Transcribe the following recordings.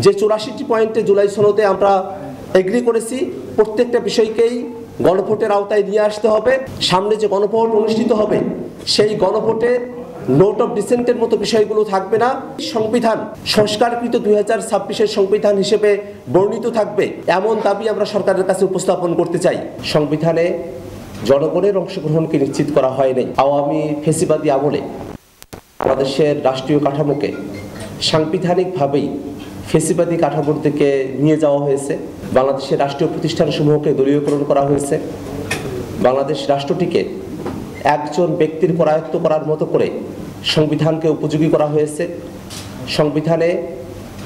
যে 84টি পয়েন্টে জুলাই সনদে আমরা এগ্রি করেছি, প্রত্যেকটা বিষয়কেই গণভোটের আওতায় নিয়ে আসতে হবে। সামনে যে গণভোট অনুষ্ঠিত হবে সেই গণভোটে নোট অফ ডিসেন্টের মতো বিষয়গুলো থাকবে না। সংবিধান সংস্কারকৃত 2026-এর সংবিধান হিসেবে বর্ণিত থাকবে, এমন দাবি আমরা সরকারের কাছে উপস্থাপন করতে চাই। সংবিধানে জনগণের অংশগ্রহণকে নিশ্চিত করা হয়নি। আওয়ামী ফেসিবাদী আমলে বাংলাদেশের রাষ্ট্রীয় কাঠামোকে সাংবিধানিকভাবেই ফেসিবাদী কাঠামোর দিকে নিয়ে যাওয়া হয়েছে। বাংলাদেশের রাষ্ট্রীয় প্রতিষ্ঠানসমূহকে দলীয়করণ করা হয়েছে। বাংলাদেশ রাষ্ট্রটিকে একজন ব্যক্তির করায়ত্ত করার মতো করে সংবিধানকে উপযোগী করা হয়েছে। সংবিধানে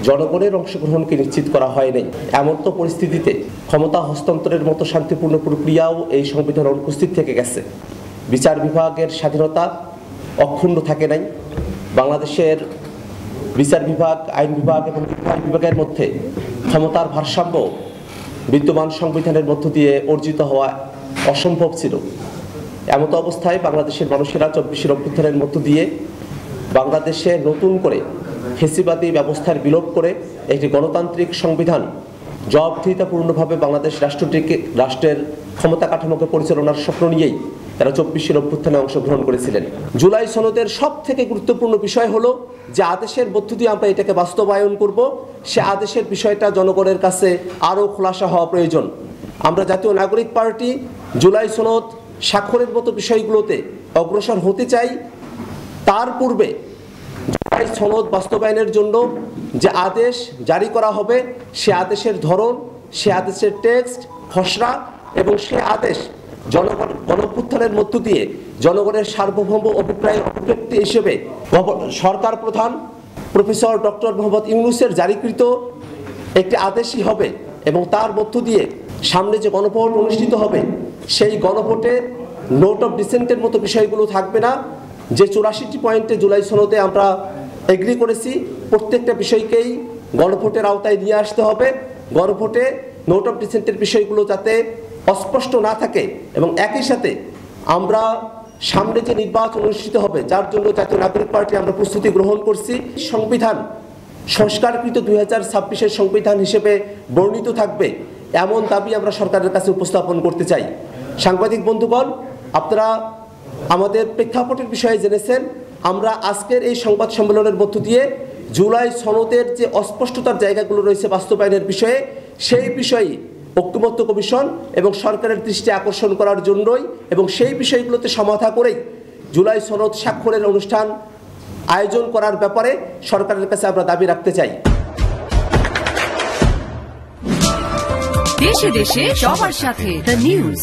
জনগণের অংশগ্রহণকে নিশ্চিত করা হয়নি। এমন তো পরিস্থিতিতে ক্ষমতা হস্তান্তরের মতো শান্তিপূর্ণ প্রক্রিয়াও এই সংবিধানে অনুপস্থিত থেকে গেছে। বিচার বিভাগের স্বাধীনতা অক্ষুণ্ণ থাকে নাই। বাংলাদেশের বিচার বিভাগ, আইন বিভাগ এবং নির্বাহী বিভাগের মধ্যে ক্ষমতার ভারসাম্য বিদ্যমান সংবিধানের মধ্য দিয়ে অর্জিত হওয়া অসম্ভব ছিল। এমত অবস্থায় বাংলাদেশের মানুষেরা 24-এর অভ্যুত্থানের মধ্য দিয়ে বাংলাদেশে নতুন করে ফেসিবাদী ব্যবস্থার বিলোপ করে একটি গণতান্ত্রিক সংবিধান জবাবদিহিতাপূর্ণভাবে বাংলাদেশ রাষ্ট্রের ক্ষমতা কাঠামোকে পরিচালনার স্বপ্ন নিয়েই তারা 24-এর অভ্যুত্থানে অংশগ্রহণ করেছিলেন। জুলাই সনদের সব থেকে গুরুত্বপূর্ণ বিষয় হলো যে আদেশের মধ্য দিয়ে আমরা এটাকে বাস্তবায়ন করব, সে আদেশের বিষয়টা জনগণের কাছে আরও খোলাসা হওয়া প্রয়োজন। আমরা জাতীয় নাগরিক পার্টি জুলাই সনদ স্বাক্ষরের মতো বিষয়গুলোতে অগ্রসর হতে চাই। তার পূর্বে জুলাই সনদ বাস্তবায়নের জন্য যে আদেশ জারি করা হবে সে আদেশের ধরন, সে আদেশের টেক্সট, খসড়া এবং সে আদেশ গণঅভ্যুত্থানের মধ্য দিয়ে জনগণের সার্বভৌম অভিপ্রায় অভিব্যক্তি হিসেবে সরকার প্রধান প্রফেসর ডক্টর মোহাম্মদ ইউনূসের জারিকৃত একটি আদেশই হবে এবং তার মধ্য দিয়ে সামনে যে গণভোট অনুষ্ঠিত হবে সেই গণভোটে নোট অফ ডিসেন্টের মতো বিষয়গুলো থাকবে না। যে 84টি পয়েন্টে জুলাই সনদে আমরা এগ্রি করেছি, প্রত্যেকটা বিষয়কেই গণভোটের আওতায় নিয়ে আসতে হবে। গণভোটে নোট অফ ডিসেন্টের বিষয়গুলো যাতে অস্পষ্ট না থাকে এবং একই সাথে আমরা সামনে যে নির্বাচন অনুষ্ঠিত হবে যার জন্য জাতীয় নাগরিক পার্টি আমরা প্রস্তুতি গ্রহণ করছি, সংবিধান সংস্কারকৃত 2026-এর সংবিধান হিসেবে বর্ণিত থাকবে, এমন দাবি আমরা সরকারের কাছে উপস্থাপন করতে চাই। সাংবাদিক বন্ধুগণ, আপনারা আমাদের প্রেক্ষাপটের বিষয়ে জেনেছেন। আমরা আজকের এই সংবাদ সম্মেলনের মধ্য দিয়ে জুলাই সনদের যে অস্পষ্টতার জায়গাগুলো রয়েছে বাস্তবায়নের বিষয়ে, সেই বিষয়ে ঐকমত্য কমিশন এবং সরকারের দৃষ্টি আকর্ষণ করার জন্যই এবং সেই বিষয়গুলোতে সমাধা করেই জুলাই সনদ স্বাক্ষরের অনুষ্ঠান আয়োজন করার ব্যাপারে সরকারের কাছে আমরা দাবি রাখতে চাই। দেশে দেশে সবার সাথে দ্য নিউজ।